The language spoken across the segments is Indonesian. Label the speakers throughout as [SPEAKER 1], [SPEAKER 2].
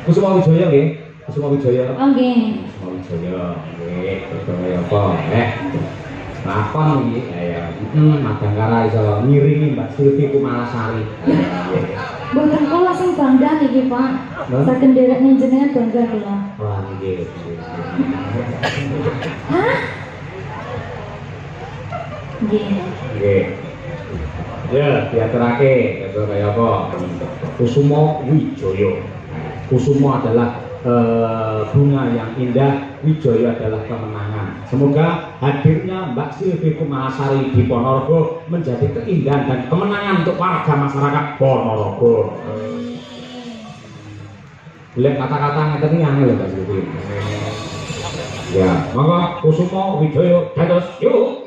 [SPEAKER 1] Kusuma Wijaya nggih. Kusuma Wijaya.
[SPEAKER 2] Oh nggih.
[SPEAKER 1] Kusuma Wijaya nggih. Kaya apa? Lakon iki ya. Madangkara iso ngiringi Mbak Silvi Kumalasari.
[SPEAKER 2] Mboten kula sing bangga niki, Pak. Saged nderek njenengan bangga kula.
[SPEAKER 1] Wah nggih.
[SPEAKER 2] Hah? Nggih.
[SPEAKER 1] Nggih. Ya, diaturake kaya apa? Kusuma Wijaya. Kusuma adalah bunga yang indah, Wijaya adalah kemenangan. Semoga hadirnya Mbak Silvi Kumalasari di Ponorogo menjadi keindahan dan kemenangan untuk warga masyarakat Ponorogo. Boleh kata-kata ngeten iki angel lho Mbak Silvi. Ya, monggo Kusuma Wijaya dados yuk.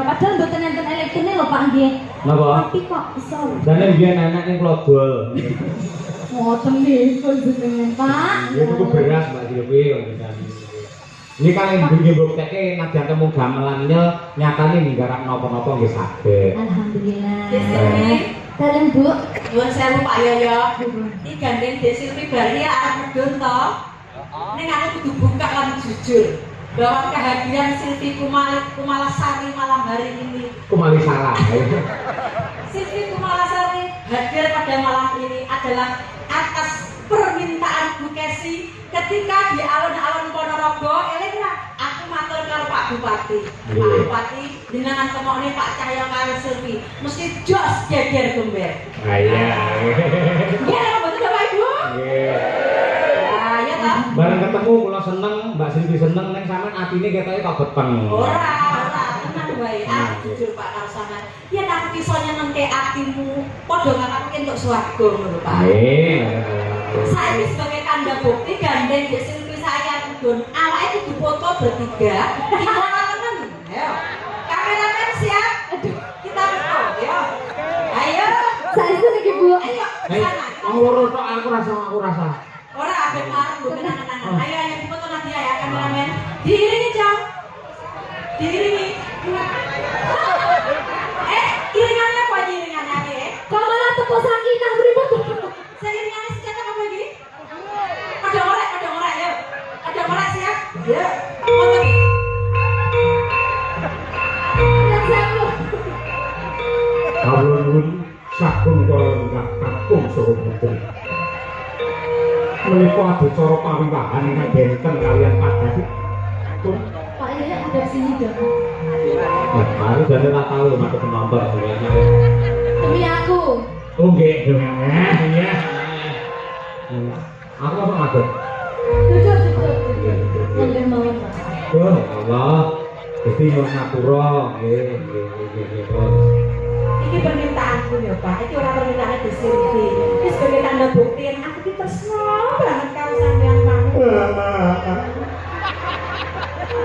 [SPEAKER 2] Padahal mboten enten elektrone lho Pak nggih.
[SPEAKER 1] Napa?
[SPEAKER 2] Tapi kok iso.
[SPEAKER 1] Jane biyen anak ning Klogol.
[SPEAKER 2] Ngoten nggih jenengan Pak.
[SPEAKER 1] Ya tuku beras Mbak Silvi ngoten. Ini kan yang nggih mbuktekke nadyan temu gamelannya nyatane nggarap napa-napa nggih saged.
[SPEAKER 2] Alhamdulillah.
[SPEAKER 3] Dalem
[SPEAKER 2] Bu.
[SPEAKER 3] Nuwun sewu Pak Yoyo. Iki gandeng Dek Silvi bali arep medun to. Ning aku kudu buka lan jujur. Bahwa kehadiran Silvi Kumalasari malam hari ini.
[SPEAKER 1] Kumalisara.
[SPEAKER 3] Silvi Kumalasari hadir pada malam ini adalah atas permintaan Bu Kesi ketika di alun-alun Ponorogo. Elena, aku matur karo Pak Bupati. Pak Bupati, jenengan temokne Pak Cahyo karo Silvi mesti jos geger gember.
[SPEAKER 1] Iya.
[SPEAKER 3] Iya, betul Bapak Ibu?
[SPEAKER 1] Nggih.
[SPEAKER 3] Ya ta?
[SPEAKER 1] Bareng ketemu kula seneng, Mbak Silvi seneng ning sampean atine ketoke kok beteng.
[SPEAKER 3] Ora, tenang wae. Jujur Pak karo sampean. Yen aku iso nyenengke atimu, padha ngakake entuk swarga ngono Pak.
[SPEAKER 1] Nggih.
[SPEAKER 3] Saya sebagai tanda bukti gandeng Dek Silvi saya medun. Awake kudu foto bertiga. Kita temen. Ayo. Kameramen siap. Aduh, kita foto ya. Ayo.
[SPEAKER 2] Saya iki Bu.
[SPEAKER 3] Ayo.
[SPEAKER 1] Hei, ngoro tok aku rasa.
[SPEAKER 3] Ora ape marung tenang-tenang. Ayo dipoto Nadia ya kameramen. Diiringi Jam. Diiringi. Iringannya apa aja iringannya?
[SPEAKER 2] Kok malah tepuk sakinah pripun?
[SPEAKER 3] Iringannya sejajar apa lagi? Ada orang ya. Ada orang siap? Ya. Foto.
[SPEAKER 2] Yang sewu.
[SPEAKER 1] Kawulun sagung kala enggak kakung saha putri. Menika adicara pawiwahan ingkang benten kalian Padhasi.
[SPEAKER 2] Pak ini ada sini dong.
[SPEAKER 1] Nah, mari jane ora tau matur penonton sebenarnya.
[SPEAKER 2] Demi aku.
[SPEAKER 1] Oh nggih, iya. Aku apa ngatur?
[SPEAKER 2] Duduk.
[SPEAKER 1] Iya.
[SPEAKER 2] Monggo mawon Pak.
[SPEAKER 1] Oh Allah. Gusti nyuwun ngapura, nggih.
[SPEAKER 3] Ini permintaanku ya Pak. Ini orang permintaan di Silvi. Ini sebagai tanda bukti yang aku ditresno banget karo sampean Pak.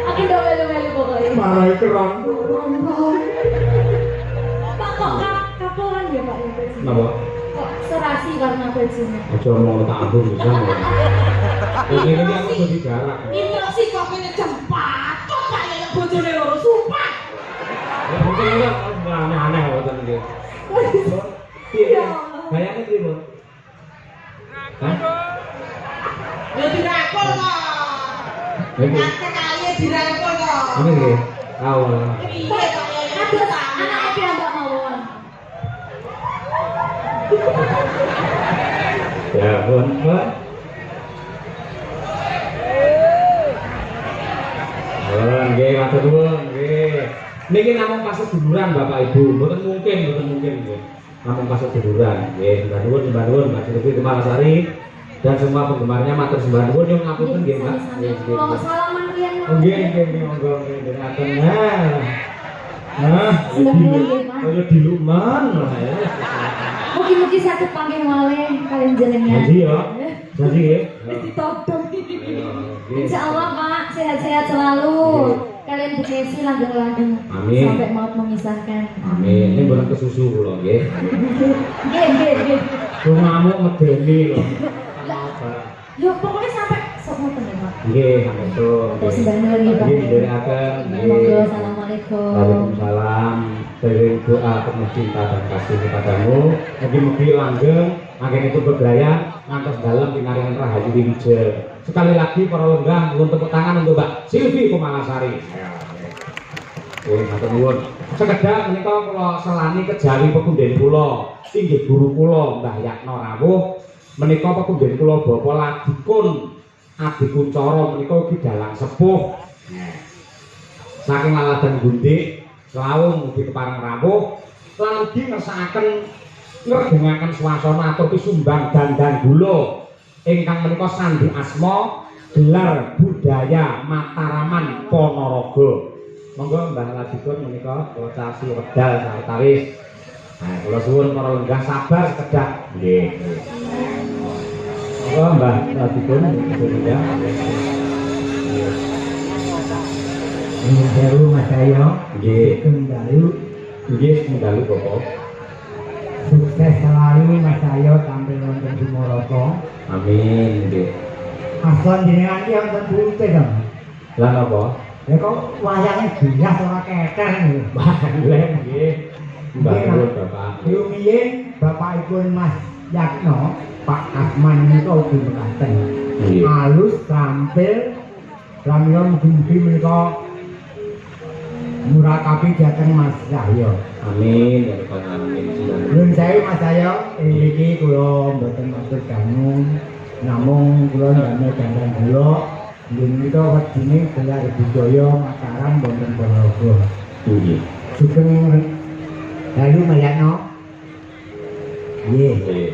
[SPEAKER 2] Aku udah melu-melu pokoknya.
[SPEAKER 1] Marai kerang.
[SPEAKER 2] Pak kok kapolan ya Pak?
[SPEAKER 1] Napa?
[SPEAKER 2] Kok serasi karena bajunya?
[SPEAKER 1] Aja mau tak ambung bisa. Ini aku jadi jarak.
[SPEAKER 3] Ini sih kopine jempat. Kok kaya bojone loro sumpah.
[SPEAKER 1] Ya mungkin enggak aneh-aneh ngoten nggih. Iya. Bayangnya piye, Bu? Hah?
[SPEAKER 3] Ya dirangkul kok.
[SPEAKER 1] Nggih.
[SPEAKER 3] Kaya dirangkul kok.
[SPEAKER 1] Ini nggih. Awal.
[SPEAKER 3] Piye kok ya?
[SPEAKER 2] Aduh, anaknya piyambak mawon.
[SPEAKER 1] Ya, Bun. Nggih, matur nuwun, nggih. Niki namung pas seduluran Bapak Ibu, mboten mungkin nggih. Namung pas seduluran. Nggih, sembah nuwun Mbak Silvi Kumalasari dan semua penggemarnya matur sembah nuwun nyuwun ngapunten nggih, Mbak.
[SPEAKER 2] Kalau salaman riyen.
[SPEAKER 1] Nggih, monggo nggih dengaken. Nah, kaya diluman lah ya.
[SPEAKER 2] Mugi-mugi saged panggih malih kalian jenengan.
[SPEAKER 1] Janji ya. Janji nggih.
[SPEAKER 2] Ditodong.
[SPEAKER 1] Nggih.
[SPEAKER 2] Insyaallah Pak, sehat-sehat selalu. Kalian Bu Kesi langgeng-langgeng
[SPEAKER 1] Amin.
[SPEAKER 2] sampai maut memisahkan.
[SPEAKER 1] Amin. Ini bulan kesusu kula nggih.
[SPEAKER 2] Nggih.
[SPEAKER 1] Ngamuk medeni lho.
[SPEAKER 2] Yo pokoknya sampai sok ngoten ya Pak.
[SPEAKER 1] Nggih, betul.
[SPEAKER 2] Terus sembah nuwun nggih Pak.
[SPEAKER 1] Nggih, ndherekaken.
[SPEAKER 2] Monggo, assalamualaikum.
[SPEAKER 1] Waalaikumsalam. dari doa penuh cinta dan kasih kepadamu. Mugi-mugi langgeng, angin itu bergaya, ngantos dalam pinaringan Rahayu Wilujeng. Sekali lagi para lenggah, nuwun tepuk tangan untuk Mbak Silvi Kumalasari. Matur nuwun. Sekedhap menika kula selani kejawi pepundhen kula, inggih guru kula Mbah Yatno Rawuh. Menika pepundhen kula Bapa Ladikun Adi Kuncoro menika ugi dalang sepuh. Saking Laladan Gundik, Lawung ugi kepareng rawuh, lan ugi ngersakaken ngredengaken swasana atur pisumbang dandan gula ingkang menika sandi asma gelar budaya Mataraman Ponorogo. Monggo Mbah Ladikun menika wocasi wedal sawetawis. Nah, kula suwun para lenggah sabar sekedhap. Nggih. Monggo Mbah Ladikun ya.
[SPEAKER 4] Dalu Mas Ayo,
[SPEAKER 1] Nggih.
[SPEAKER 4] Dalu,
[SPEAKER 1] Nggih, dalu Bapak.
[SPEAKER 4] sukses selalu Mas Ayo tampil wonten Sumoroto.
[SPEAKER 1] Amin. Nggih.
[SPEAKER 4] Aslon jenengan iki wonten putih dong.
[SPEAKER 1] Lah napa?
[SPEAKER 4] Ya kok wayangnya bias ora keker lho.
[SPEAKER 1] Balek nggih. Mbah nuwun Bapak.
[SPEAKER 4] Rumiyin bapakipun Mas Yatno, Pak Asman menika ugi mekaten.
[SPEAKER 1] Nggih.
[SPEAKER 4] Halus tampil pramila mugi-mugi menika murakabi dhateng Mas Cahyo.
[SPEAKER 1] Amin. Ya Rabbal alamin.
[SPEAKER 4] Nuwun sewu Mas Cahyo, iki kula mboten matur dangu. Namung kula ndamel dandan kula nggih menika wedine gelar budaya Mataram wonten Ponorogo.
[SPEAKER 1] Nggih.
[SPEAKER 4] Sugeng dalu Mas Yatno. Nggih.
[SPEAKER 1] Nggih.